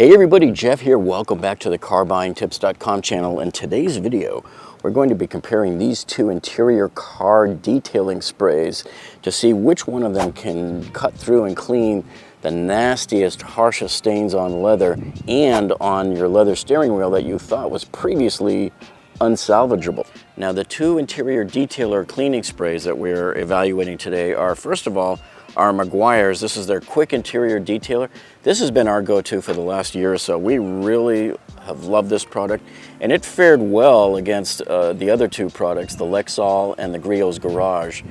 Hey everybody, Jeff here. Welcome back to the carbuyingtipscom channel. In today's video, we're going to be comparing these two interior car detailing sprays to see which one of them can cut through and clean the nastiest, harshest stains on leather and on your leather steering wheel that you thought was previously unsalvageable. Now, the two interior detailer cleaning sprays that we're evaluating today are, first of all, our Meguiars. This is their Quik interior detailer. This has been our go-to for the last year or so. We really have loved this product, and it fared well against the other two products, the Lexol and the Griot's Garage.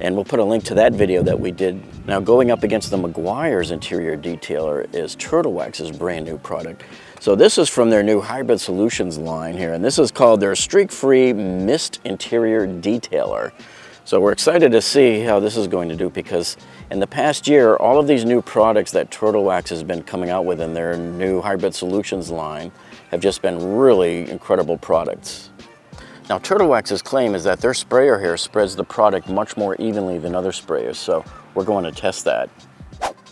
And we'll put a link to that video that we did. Now, going up against the Meguiars interior detailer is Turtle Wax's brand new product. So this is from their new Hybrid Solutions line here, and this is called their Streak-Free Mist Interior Detailer. So we're excited to see how this is going to do, because in the past year, all of these new products that Turtle Wax has been coming out with in their new Hybrid Solutions line have just been really incredible products. Now, Turtle Wax's claim is that their sprayer here spreads the product much more evenly than other sprayers, so we're going to test that.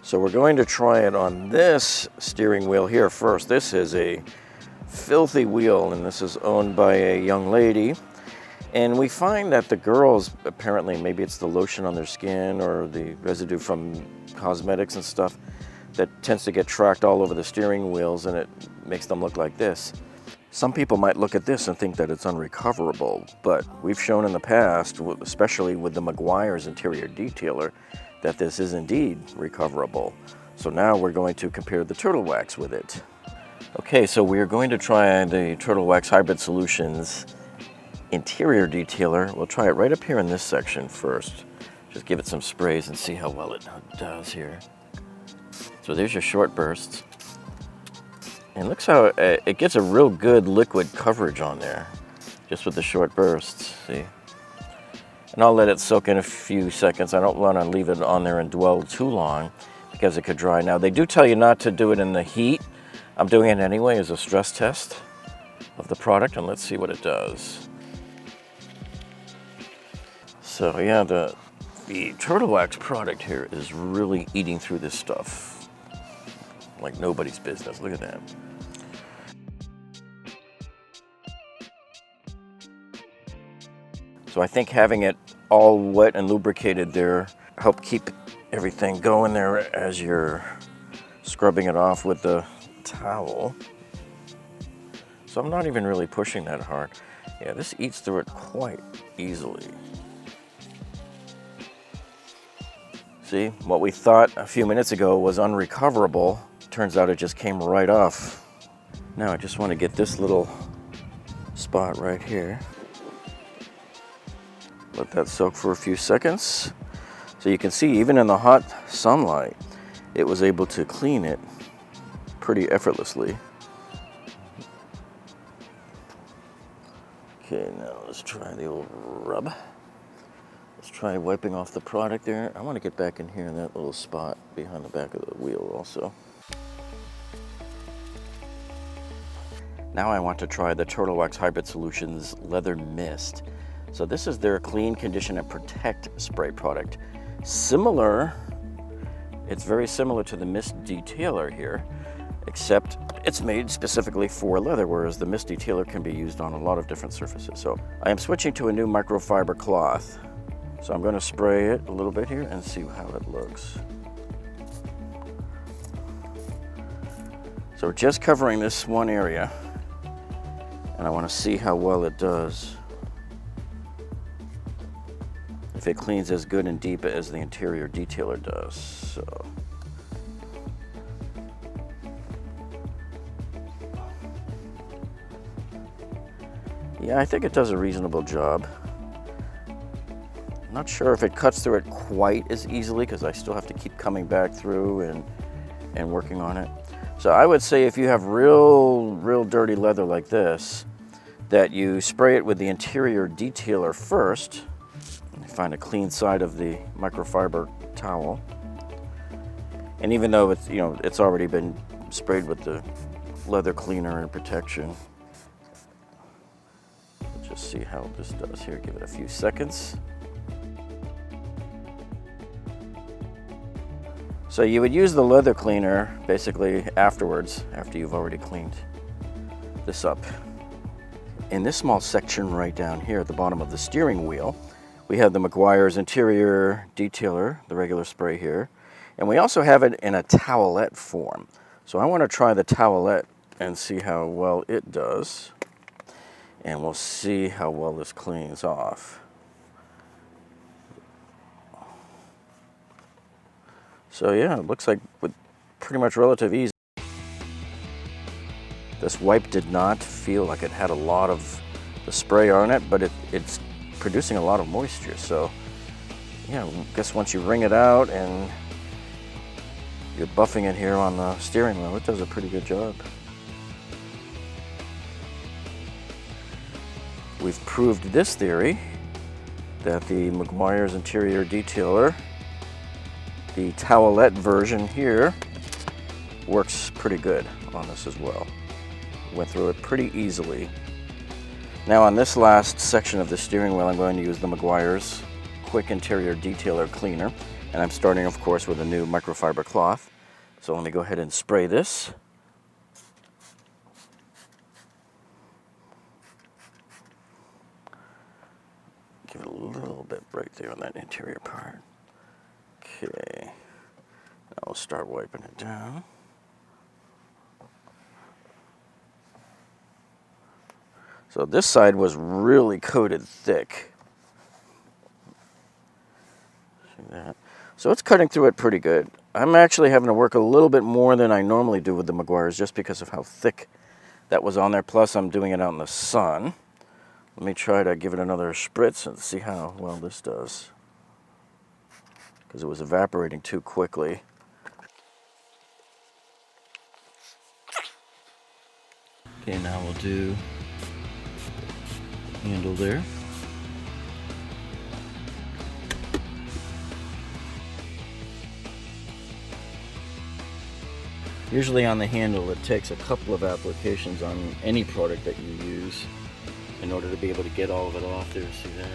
So we're going to try it on this steering wheel here first. This is a filthy wheel, and this is owned by a young lady. And we find that the girls, apparently, maybe it's the lotion on their skin or the residue from cosmetics and stuff, that tends to get tracked all over the steering wheels, and it makes them look like this. Some people might look at this and think that it's unrecoverable, but we've shown in the past, especially with the Meguiar's interior detailer, that this is indeed recoverable. So now we're going to compare the Turtle Wax with it. Okay, so we're going to try the Turtle Wax Hybrid Solutions interior detailer. We'll try it right up here in this section first. Just give it some sprays and see how well it does here. So there's your short bursts. And looks how it gets a real good liquid coverage on there, just with the short bursts, see? And I'll let it soak in a few seconds. I don't want to leave it on there and dwell too long because it could dry. Now, they do tell you not to do it in the heat. I'm doing it anyway as a stress test of the product, and let's see what it does. So yeah, the Turtle Wax product here is really eating through this stuff like nobody's business. Look at that. So I think having it all wet and lubricated there help keep everything going there as you're scrubbing it off with the towel. So I'm not even really pushing that hard. Yeah, this eats through it quite easily. See, what we thought a few minutes ago was unrecoverable, turns out it just came right off. Now I just want to get this little spot right here. Let that soak for a few seconds. So you can see, even in the hot sunlight, it was able to clean it pretty effortlessly. Okay, now let's try the old rub. Let's try wiping off the product there. I want to get back in here in that little spot behind the back of the wheel also. Now I want to try the Turtle Wax Hybrid Solutions Leather Mist. So this is their Clean, Condition, and Protect spray product. Similar, it's very similar to the Mist Detailer here, except it's made specifically for leather, whereas the Mist Detailer can be used on a lot of different surfaces. So I am switching to a new microfiber cloth. So I'm going to spray it a little bit here and see how it looks. So we're just covering this one area, and I want to see how well it does. If it cleans as good and deep as the interior detailer does. So yeah, I think it does a reasonable job. Not sure if it cuts through it quite as easily, because I still have to keep coming back through and working on it. So I would say if you have real dirty leather like this, that you spray it with the interior detailer first. Find a clean side of the microfiber towel. And even though it's, you know, it's already been sprayed with the leather cleaner and protection, let's just see how this does here. Give it a few seconds. So you would use the leather cleaner basically afterwards, after you've already cleaned this up. In this small section right down here at the bottom of the steering wheel, we have the Meguiar's interior detailer, the regular spray here, and we also have it in a towelette form. So I want to try the towelette and see how well it does, and we'll see how well this cleans off. So yeah, it looks like with pretty much relative ease. This wipe did not feel like it had a lot of the spray on it, but it's producing a lot of moisture. So yeah, I guess once you wring it out and you're buffing it here on the steering wheel, it does a pretty good job. We've proved this theory that the Meguiar's interior detailer, the towelette version here, works pretty good on this as well. Went through it pretty easily. Now on this last section of the steering wheel, I'm going to use the Meguiar's Quik Interior Detailer Cleaner, and I'm starting, of course, with a new microfiber cloth. So let me go ahead and spray this. Give it a little bit right there on that interior part. Okay, now we'll start wiping it down. So this side was really coated thick. See that? So it's cutting through it pretty good. I'm actually having to work a little bit more than I normally do with the Meguiar's just because of how thick that was on there. Plus I'm doing it out in the sun. Let me try to give it another spritz and see how well this does, because it was evaporating too quickly. Okay, now we'll do the handle there. Usually on the handle it takes a couple of applications on any product that you use in order to be able to get all of it off there. See that?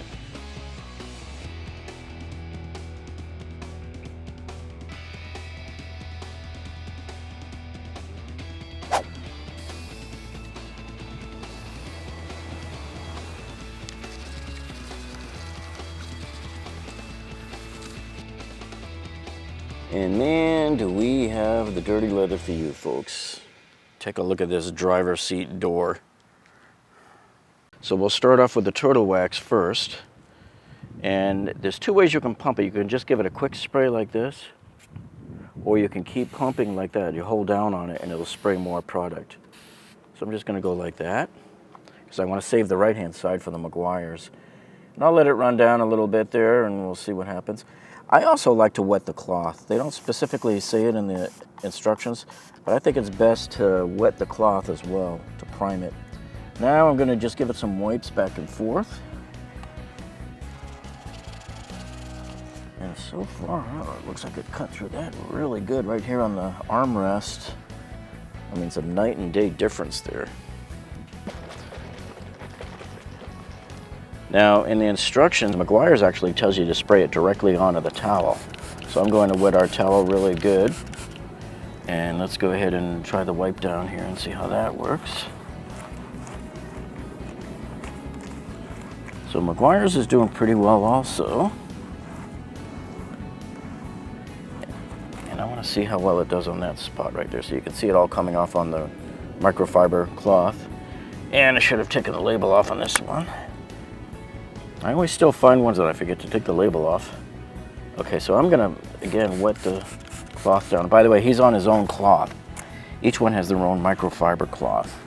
And man, do we have the dirty leather for you folks. Take a look at this driver's seat door. So we'll start off with the turtle wax first. And there's two ways you can pump it. You can just give it a quick spray like this, or you can keep pumping like that. You hold down on it and it'll spray more product. So I'm just gonna go like that, because I want to save the right-hand side for the Meguiar's. And I'll let it run down a little bit there and we'll see what happens. I also like to wet the cloth. They don't specifically say it in the instructions, but I think it's best to wet the cloth as well to prime it. Now I'm going to just give it some wipes back and forth. And so far, oh, it looks like it cut through that really good right here on the armrest. I mean, it's a night and day difference there. Now, in the instructions, Meguiar's actually tells you to spray it directly onto the towel. So I'm going to wet our towel really good. And let's go ahead and try the wipe down here and see how that works. So Meguiar's is doing pretty well also. And I want to see how well it does on that spot right there. So you can see it all coming off on the microfiber cloth. And I should have taken the label off on this one. I always still find ones that I forget to take the label off. Okay, so I'm gonna, again, wet the cloth down. By the way, he's on his own cloth. Each one has their own microfiber cloth.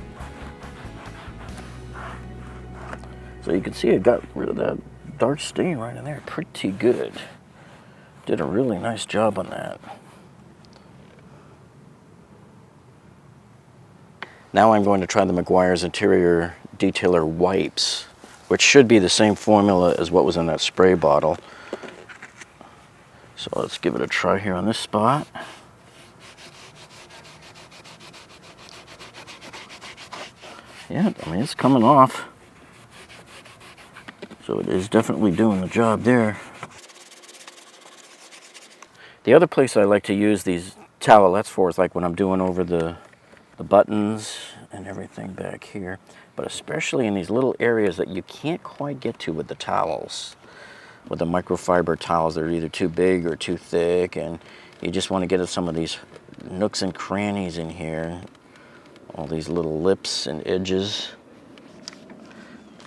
So you can see it got rid of that dark stain right in there pretty good. Did a really nice job on that. Now I'm going to try the Meguiar's Interior Detailer wipes, which should be the same formula as what was in that spray bottle. So let's give it a try here on this spot. Yeah, I mean, it's coming off. So it is definitely doing the job there. The other place I like to use these towelettes for is like when I'm doing over the buttons and everything back here, but especially in these little areas that you can't quite get to with the towels. With the microfiber towels, they're either too big or too thick, and you just want to get at some of these nooks and crannies in here, all these little lips and edges.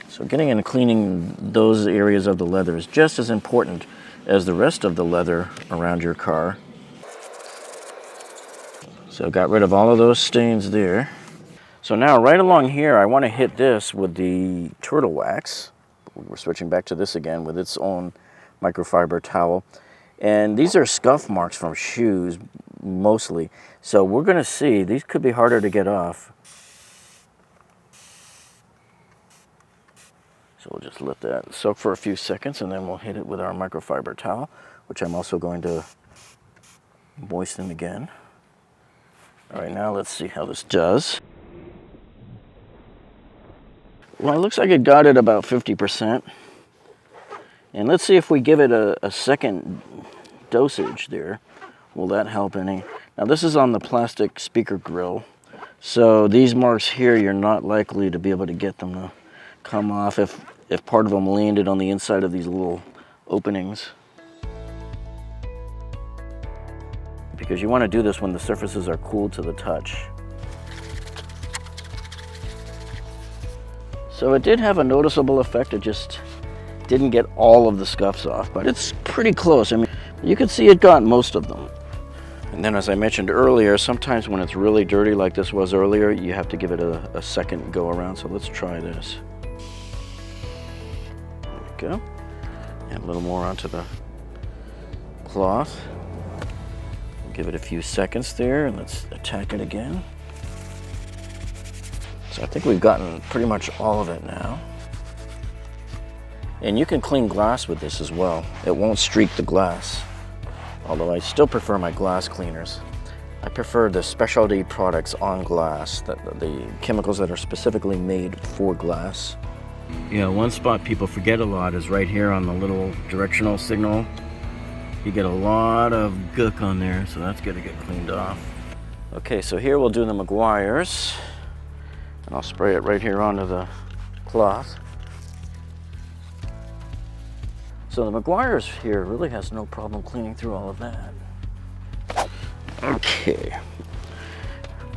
So getting and cleaning those areas of the leather is just as important as the rest of the leather around your car. So got rid of all of those stains there. So now right along here, I want to hit this with the turtle wax. We're switching back to this again with its own microfiber towel. And these are scuff marks from shoes, mostly. So we're going to see, these could be harder to get off. So we'll just let that soak for a few seconds, and then we'll hit it with our microfiber towel, which I'm also going to moisten again. All right, now let's see how this does. Well, it looks like it got it about 50%. And let's see if we give it a second dosage there. Will that help any? Now this is on the plastic speaker grill. So these marks here, you're not likely to be able to get them to come off if part of them landed on the inside of these little openings. Because you want to do this when the surfaces are cool to the touch. So it did have a noticeable effect. It just didn't get all of the scuffs off, but it's pretty close. I mean, you can see it got most of them. And then as I mentioned earlier, sometimes when it's really dirty like this was earlier, you have to give it a second go around. So let's try this. There we go. And a little more onto the cloth. Give it a few seconds there, and let's attack it again. So I think we've gotten pretty much all of it now. And you can clean glass with this as well. It won't streak the glass. Although I still prefer my glass cleaners. I prefer the specialty products on glass, the chemicals that are specifically made for glass. You know, one spot people forget a lot is right here on the little directional signal. You get a lot of gook on there, so that's gonna get cleaned off. Okay, so here we'll do the Meguiars. And I'll spray it right here onto the cloth. So the Meguiars here really has no problem cleaning through all of that.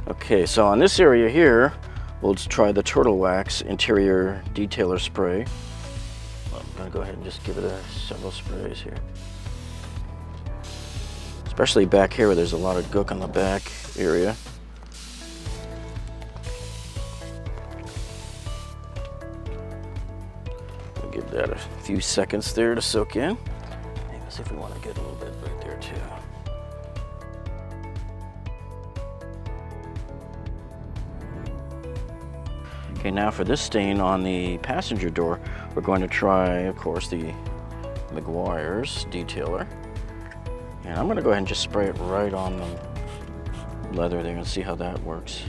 Okay, so on this area here, we'll just try the Turtle Wax Interior Detailer Spray. I'm gonna go ahead and just give it several sprays here. Especially back here where there's a lot of gook on the back area. We'll give that a few seconds there to soak in. Maybe see if we want to get a little bit right there too. Okay, now for this stain on the passenger door, we're going to try, of course, the Meguiars Detailer. And I'm going to go ahead and just spray it right on the leather there and see how that works.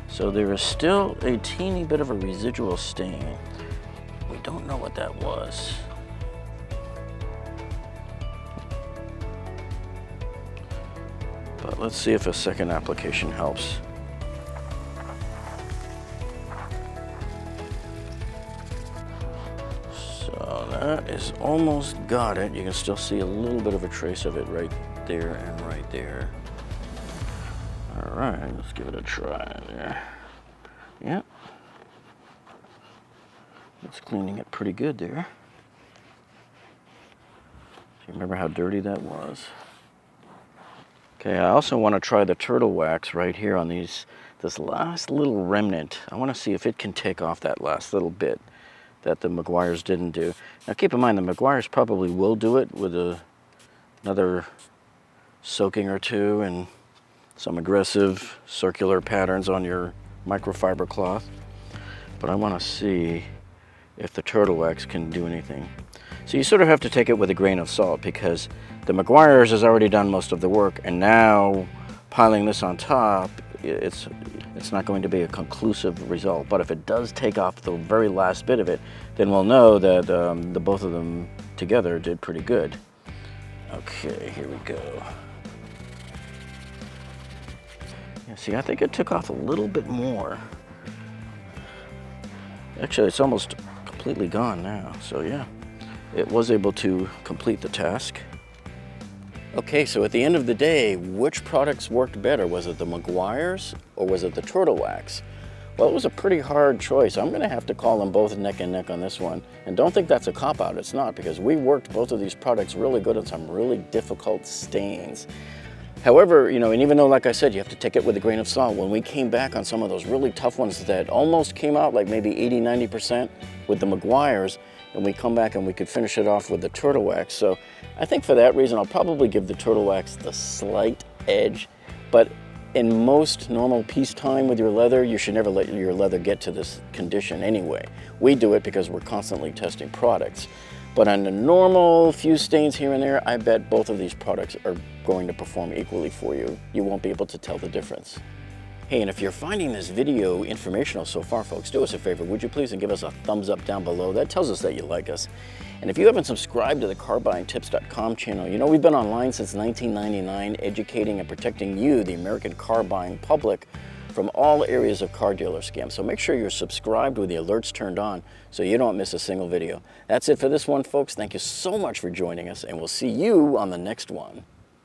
So there is still a teeny bit of a residual stain. We don't know what that was. But let's see if a second application helps. So that is almost got it. You can still see a little bit of a trace of it right there and right there. All right, let's give it a try there. Yep. It's cleaning it pretty good there. Do you remember how dirty that was? Okay, I also want to try the Turtle Wax right here on this last little remnant. I want to see if it can take off that last little bit that the Meguiars didn't do. Now keep in mind, the Meguiars probably will do it with another soaking or two and some aggressive circular patterns on your microfiber cloth. But I want to see if the Turtle Wax can do anything. So you sort of have to take it with a grain of salt, because the Meguiars has already done most of the work, and now piling this on top it's not going to be a conclusive result. But if it does take off the very last bit of it, then we'll know that the both of them together did pretty good. Okay, here we go. Yeah, see, I think it took off a little bit more. Actually, it's almost completely gone now, so yeah. It was able to complete the task. Okay, so at the end of the day, which products worked better? Was it the Meguiars or was it the Turtle Wax? Well, it was a pretty hard choice. I'm gonna have to call them both neck and neck on this one. And don't think that's a cop-out, it's not, because we worked both of these products really good on some really difficult stains. However, you know, and even though, like I said, you have to take it with a grain of salt, when we came back on some of those really tough ones that almost came out like maybe 80–90% with the Meguiars, and we come back and we could finish it off with the Turtle Wax. So I think for that reason, I'll probably give the Turtle Wax the slight edge. But in most normal peacetime with your leather, you should never let your leather get to this condition anyway. We do it because we're constantly testing products. But on the normal few stains here and there, I bet both of these products are going to perform equally for you. You won't be able to tell the difference. Hey, and if you're finding this video informational so far, folks, do us a favor, would you please, and give us a thumbs up down below. That tells us that you like us. And if you haven't subscribed to the carbuyingtipscom channel, you know we've been online since 1999, educating and protecting you, the American car buying public, from all areas of car dealer scams. So make sure you're subscribed with the alerts turned on so you don't miss a single video. That's it for this one, folks. Thank you so much for joining us, and we'll see you on the next one.